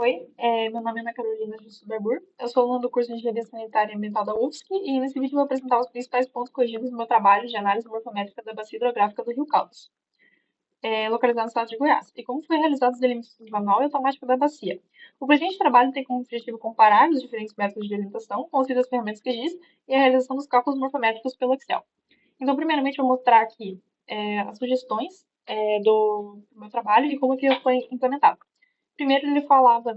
Oi, meu nome é Ana Carolina Justo Barbur, eu sou aluna do curso de Engenharia Sanitária e Ambiental da UFSC e nesse vídeo eu vou apresentar os principais pontos corrigidos no meu trabalho de análise morfométrica da bacia hidrográfica do Rio Caldas, localizado no estado de Goiás, e como foi realizado os delimitações manual e automática da bacia. O presente trabalho tem como objetivo comparar os diferentes métodos de delimitação com os das ferramentas QGIS e a realização dos cálculos morfométricos pelo Excel. Então, primeiramente, eu vou mostrar aqui as sugestões do meu trabalho e como que foi implementado. Primeiro, ele falava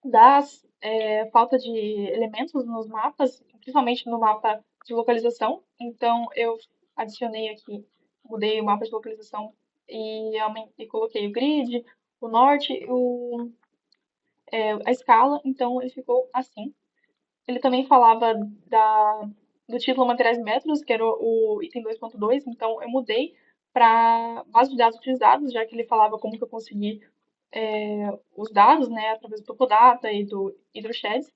das falta de elementos nos mapas, principalmente no mapa de localização. Então, eu adicionei aqui, mudei o mapa de localização e coloquei o grid, o norte, a escala. Então, ele ficou assim. Ele também falava do título Materiais e Métodos, que era o item 2.2. Então, eu mudei para base de dados utilizados, já que ele falava como que eu consegui os dados, né, através do Topodata e do HydroSheds.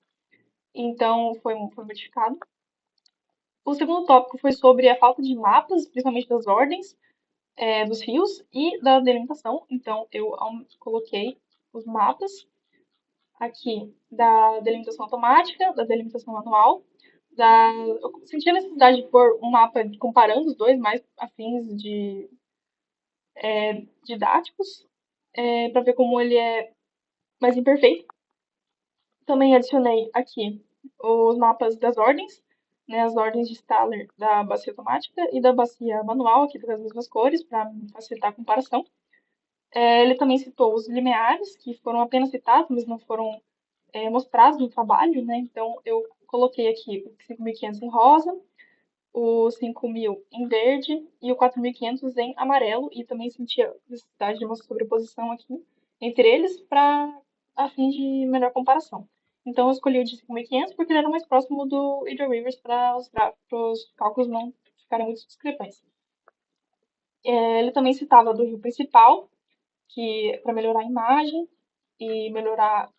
Então, foi modificado. O segundo tópico foi sobre a falta de mapas, principalmente das ordens dos rios e da delimitação. Então, eu coloquei os mapas aqui da delimitação automática, da delimitação manual. Eu senti a necessidade de pôr um mapa comparando os dois, mais afins de didáticos, para ver como ele é mais imperfeito. Também adicionei aqui os mapas das ordens, né, as ordens de Staller da bacia automática e da bacia manual, aqui das mesmas cores, para facilitar a comparação. Ele também citou os limiares, que foram apenas citados, mas não foram mostrados no trabalho, né? Então, eu coloquei aqui o 5.500 em rosa, o 5.000 em verde e o 4.500 em amarelo, e também senti a necessidade de uma sobreposição aqui entre eles para a fim de melhor comparação. Então eu escolhi o de 5.500 porque ele era mais próximo do Hydro Rivers para os cálculos não ficarem muito discrepantes. Ele também citava do rio principal, que para melhorar a imagem e melhorar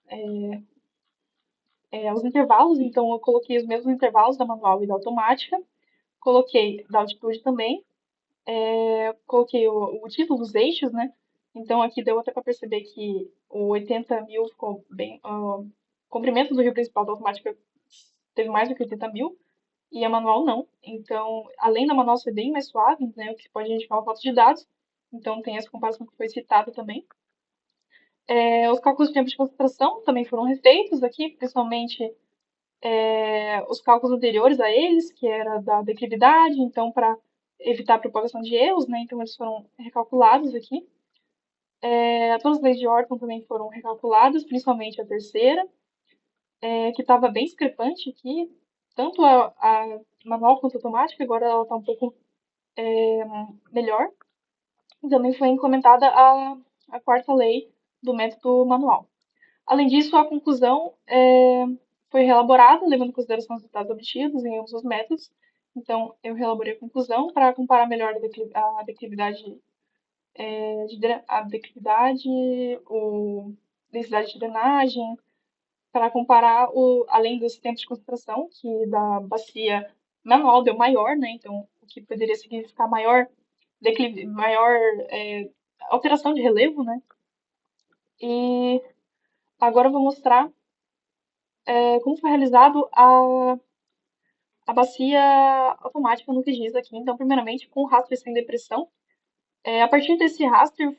os intervalos, então eu coloquei os mesmos intervalos da manual e da automática, coloquei da altitude também, coloquei o título dos eixos, né? Então aqui deu até para perceber que o 80.000 ficou bem. O comprimento do rio principal da automática teve mais do que 80.000 e a manual não. Então, além da manual ser bem mais suave, né? O que pode indicar uma falta de dados. Então tem essa comparação que foi citada também. Os cálculos de tempo de concentração também foram refeitos aqui, principalmente os cálculos anteriores a eles, que era da declividade, então para evitar a propagação de erros, né? Então eles foram recalculados aqui. Todas as leis de Orton também foram recalculadas, principalmente a terceira, que estava bem discrepante aqui, tanto a manual quanto a automática, agora ela está um pouco melhor. E também foi implementada a quarta lei do método manual. Além disso, a conclusão foi reelaborada, levando em consideração os resultados obtidos em ambos os métodos. Então, eu reelaborei a conclusão para comparar melhor a declividade, densidade de drenagem, para comparar, além dos tempos de concentração, que da bacia manual deu maior, né? Então, o que poderia significar maior alteração de relevo, né? E agora eu vou mostrar como foi realizado a bacia automática no QGIS aqui. Então, primeiramente, com raster sem depressão. A partir desse raster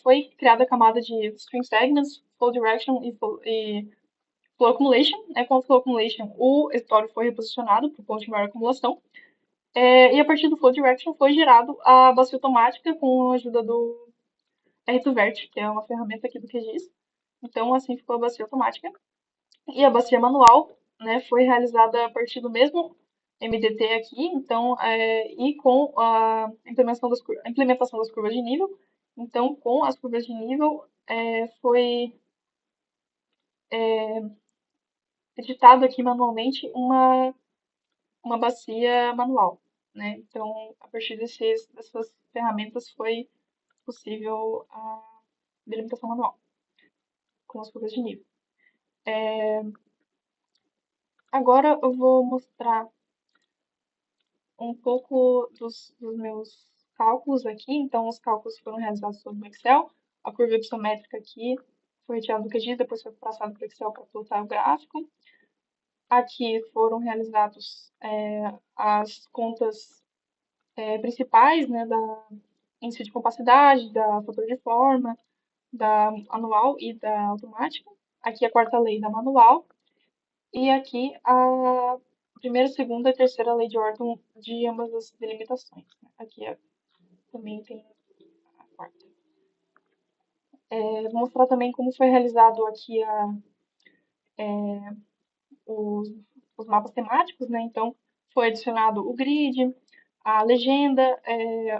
foi criada a camada de string segments, flow direction e flow accumulation. Com o flow accumulation, o escritório foi reposicionado para o ponto de maior acumulação. E a partir do flow direction foi gerado a bacia automática com a ajuda do R2Vert, que é uma ferramenta aqui do QGIS. Então, assim ficou a bacia automática. E a bacia manual, né, foi realizada a partir do mesmo MDT aqui, então, e com a implementação das curvas de nível. Então, com as curvas de nível, foi editado aqui manualmente uma bacia manual, né? Então, a partir dessas ferramentas foi possível a delimitação manual com as curvas de nível. Agora eu vou mostrar um pouco dos meus cálculos aqui. Então, os cálculos foram realizados sobre o Excel. A curva ipsométrica aqui foi retirado do QGIS, depois foi passado para o Excel para plotar o gráfico. Aqui foram realizados as contas principais, né, da índice de compacidade, da fator de forma, da anual e da automática. Aqui a quarta lei da manual. E aqui a primeira, segunda e terceira lei de ordem de ambas as delimitações, né? Aqui também tem a quarta. Vou mostrar também como foi realizado aqui os, os mapas temáticos, né? Então, foi adicionado o grid, a legenda,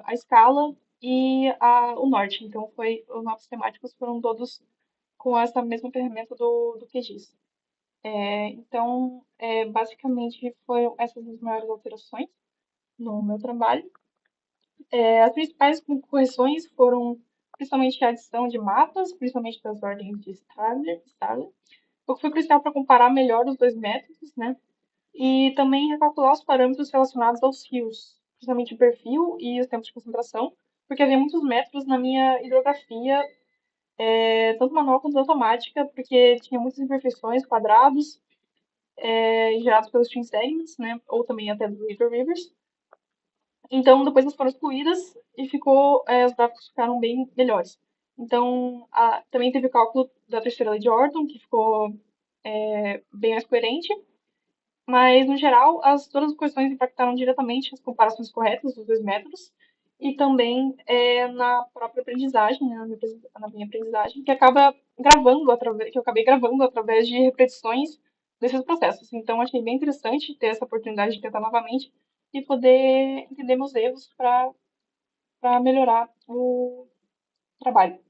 a escala e o norte. Então, os mapas temáticos foram todos com essa mesma ferramenta do QGIS. Então, basicamente, foram essas as maiores alterações no meu trabalho. As principais correções foram principalmente a adição de mapas, principalmente das ordens de Starler, o que foi crucial para comparar melhor os dois métodos, né? E também recalcular os parâmetros relacionados aos rios, principalmente o perfil e os tempos de concentração, porque havia muitos métodos na minha hidrografia, tanto manual quanto automática, porque tinha muitas imperfeições, quadrados, gerados pelos stream segments, né? Ou também até do River Rivers. Então, depois elas foram excluídas e os gráficos ficaram bem melhores. Então, também teve o cálculo da terceira lei de Orton, que ficou bem mais coerente. Mas, no geral, todas as questões impactaram diretamente as comparações corretas dos dois métodos e também na própria aprendizagem, né, na minha aprendizagem, que eu acabei gravando através de repetições desses processos. Então, achei bem interessante ter essa oportunidade de tentar novamente e poder entender meus erros para melhorar o trabalho.